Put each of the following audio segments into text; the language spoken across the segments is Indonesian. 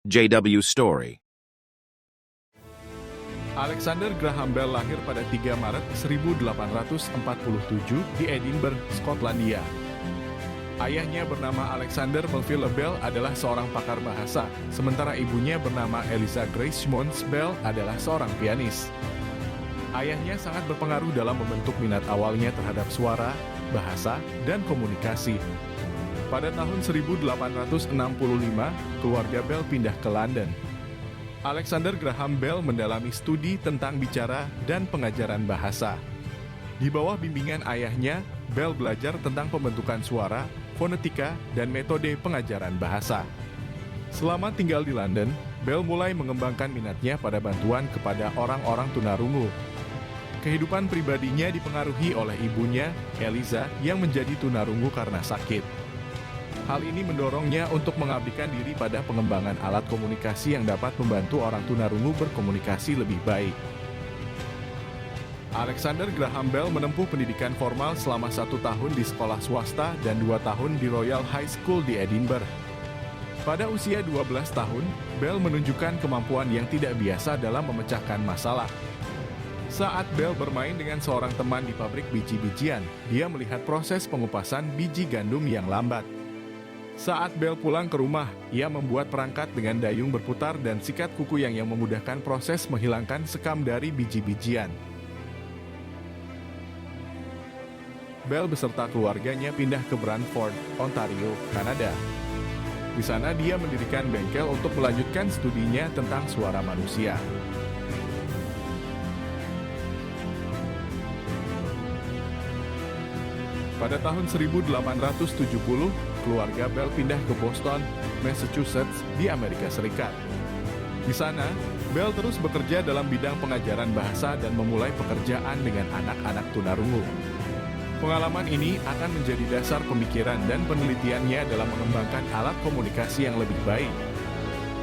JW Story. Alexander Graham Bell lahir pada 3 Maret 1847 di Edinburgh, Skotlandia. Ayahnya bernama Alexander Melville Bell adalah seorang pakar bahasa, sementara ibunya bernama Eliza Grace Mons Bell adalah seorang pianis. Ayahnya sangat berpengaruh dalam membentuk minat awalnya terhadap suara, bahasa, dan komunikasi. Pada tahun 1865, keluarga Bell pindah ke London. Alexander Graham Bell mendalami studi tentang bicara dan pengajaran bahasa. Di bawah bimbingan ayahnya, Bell belajar tentang pembentukan suara, fonetika, dan metode pengajaran bahasa. Selama tinggal di London, Bell mulai mengembangkan minatnya pada bantuan kepada orang-orang tunarungu. Kehidupan pribadinya dipengaruhi oleh ibunya, Eliza, yang menjadi tunarungu karena sakit. Hal ini mendorongnya untuk mengabdikan diri pada pengembangan alat komunikasi yang dapat membantu orang tunarungu berkomunikasi lebih baik. Alexander Graham Bell menempuh pendidikan formal selama 1 tahun di sekolah swasta dan 2 tahun di Royal High School di Edinburgh. Pada usia 12 tahun, Bell menunjukkan kemampuan yang tidak biasa dalam memecahkan masalah. Saat Bell bermain dengan seorang teman di pabrik biji-bijian, dia melihat proses pengupasan biji gandum yang lambat. Saat Bell pulang ke rumah, ia membuat perangkat dengan dayung berputar dan sikat kuku yang memudahkan proses menghilangkan sekam dari biji-bijian. Bell beserta keluarganya pindah ke Brantford, Ontario, Kanada. Di sana dia mendirikan bengkel untuk melanjutkan studinya tentang suara manusia. Pada tahun 1870, keluarga Bell pindah ke Boston, Massachusetts, di Amerika Serikat. Di sana, Bell terus bekerja dalam bidang pengajaran bahasa dan memulai pekerjaan dengan anak-anak tunarungu. Pengalaman ini akan menjadi dasar pemikiran dan penelitiannya dalam mengembangkan alat komunikasi yang lebih baik.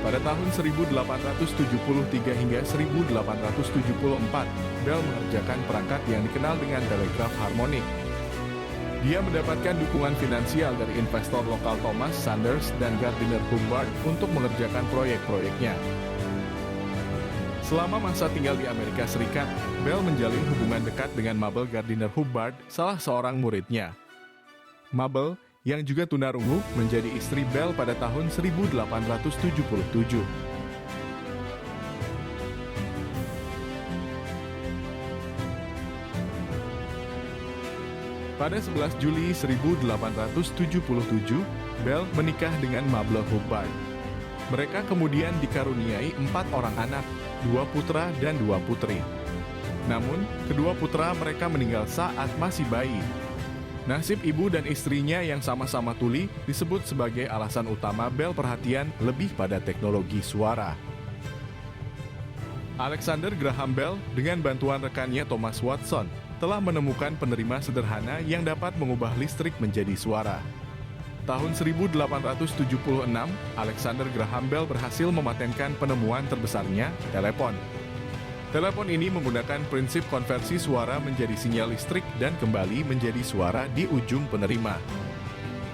Pada tahun 1873 hingga 1874, Bell mengerjakan perangkat yang dikenal dengan telegraf harmonik. Dia mendapatkan dukungan finansial dari investor lokal Thomas Sanders dan Gardiner Hubbard untuk mengerjakan proyek-proyeknya. Selama masa tinggal di Amerika Serikat, Bell menjalin hubungan dekat dengan Mabel Gardiner Hubbard, salah seorang muridnya. Mabel, yang juga tunarungu, menjadi istri Bell pada tahun 1877. Pada 11 Juli 1877, Bell menikah dengan Mabel Hubbard. Mereka kemudian dikaruniai 4 orang anak, 2 putra dan 2 putri. Namun, kedua putra mereka meninggal saat masih bayi. Nasib ibu dan istrinya yang sama-sama tuli disebut sebagai alasan utama Bell perhatian lebih pada teknologi suara. Alexander Graham Bell dengan bantuan rekannya Thomas Watson telah menemukan penerima sederhana yang dapat mengubah listrik menjadi suara. Tahun 1876, Alexander Graham Bell berhasil mematenkan penemuan terbesarnya, telepon. Telepon ini menggunakan prinsip konversi suara menjadi sinyal listrik dan kembali menjadi suara di ujung penerima.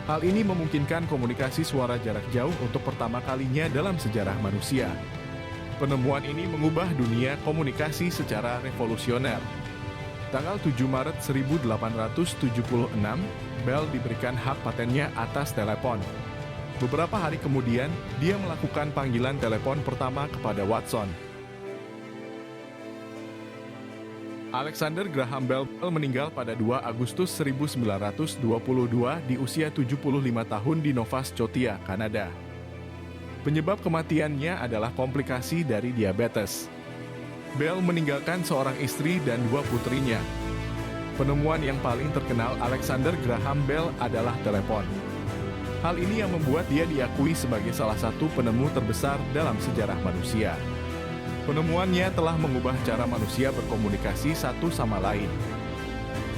Hal ini memungkinkan komunikasi suara jarak jauh untuk pertama kalinya dalam sejarah manusia. Penemuan ini mengubah dunia komunikasi secara revolusioner. Tanggal 7 Maret 1876, Bell diberikan hak patennya atas telepon. Beberapa hari kemudian, dia melakukan panggilan telepon pertama kepada Watson. Alexander Graham Bell meninggal pada 2 Agustus 1922 di usia 75 tahun di Nova Scotia, Kanada. Penyebab kematiannya adalah komplikasi dari diabetes. Bell meninggalkan seorang istri dan 2 putrinya. Penemuan yang paling terkenal Alexander Graham Bell adalah telepon. Hal ini yang membuat dia diakui sebagai salah satu penemu terbesar dalam sejarah manusia. Penemuannya telah mengubah cara manusia berkomunikasi satu sama lain.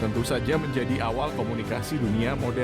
Tentu saja menjadi awal komunikasi dunia modern.